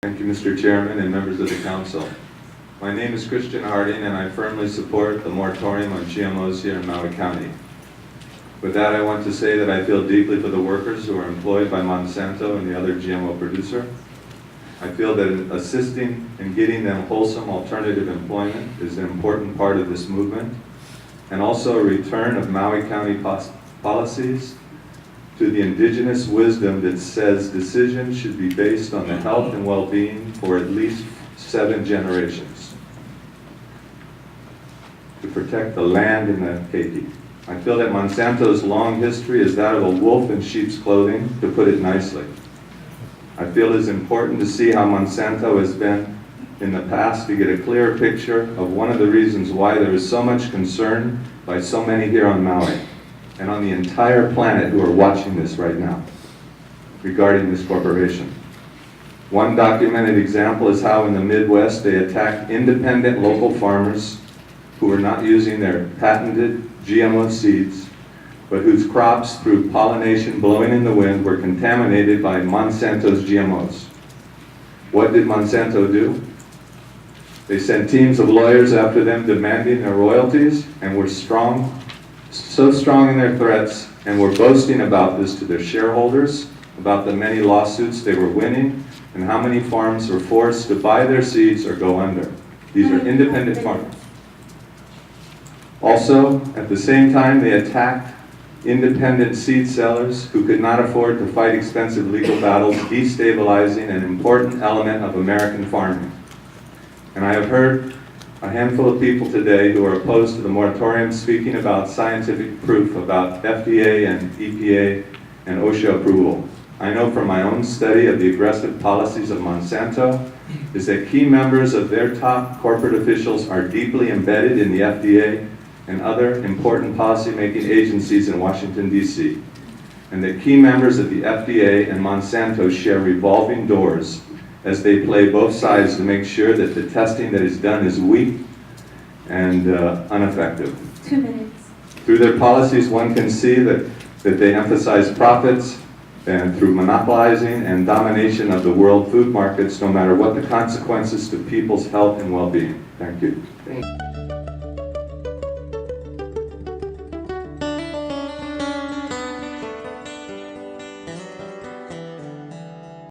Thank you, Mr. Chairman and members of the Council. My name is Christian Harding, and I firmly support the moratorium on GMOs here in Maui County. With that, I want to say that I feel deeply for the workers who are employed by Monsanto and the other GMO producer. I feel that assisting in getting them wholesome alternative employment is an important part of this movement, and also a return of Maui County policies to the indigenous wisdom that says decisions should be based on the health and well-being for at least 7 generations to protect the land and the keiki. I feel that Monsanto's long history is that of a wolf in sheep's clothing, to put it nicely. I feel it is important to see how Monsanto has been in the past to get a clearer picture of one of the reasons why there is so much concern by so many here on Maui and on the entire planet who are watching this right now regarding this corporation. One documented example is how in the Midwest they attacked independent local farmers who were not using their patented GMO seeds, but whose crops, through pollination blowing in the wind, were contaminated by Monsanto's GMOs. What did Monsanto do? They sent teams of lawyers after them demanding their royalties, and were so strong in their threats, and were boasting about this to their shareholders, about the many lawsuits they were winning, and how many farms were forced to buy their seeds or go under. These are independent farmers. Also, at the same time, they attacked independent seed sellers who could not afford to fight expensive legal battles, destabilizing an important element of American farming. And I have heard a handful of people today who are opposed to the moratorium speaking about scientific proof about FDA and EPA and OSHA approval. I know from my own study of the aggressive policies of Monsanto is that key members of their top corporate officials are deeply embedded in the FDA and other important policy-making agencies in Washington, D.C., and that key members of the FDA and Monsanto share revolving doors as they play both sides to make sure that the testing that is done is weak and ineffective. 2 minutes. Through their policies, one can see that they emphasize profits, and through monopolizing and domination of the world food markets, no matter what the consequences to people's health and well-being. Thank you.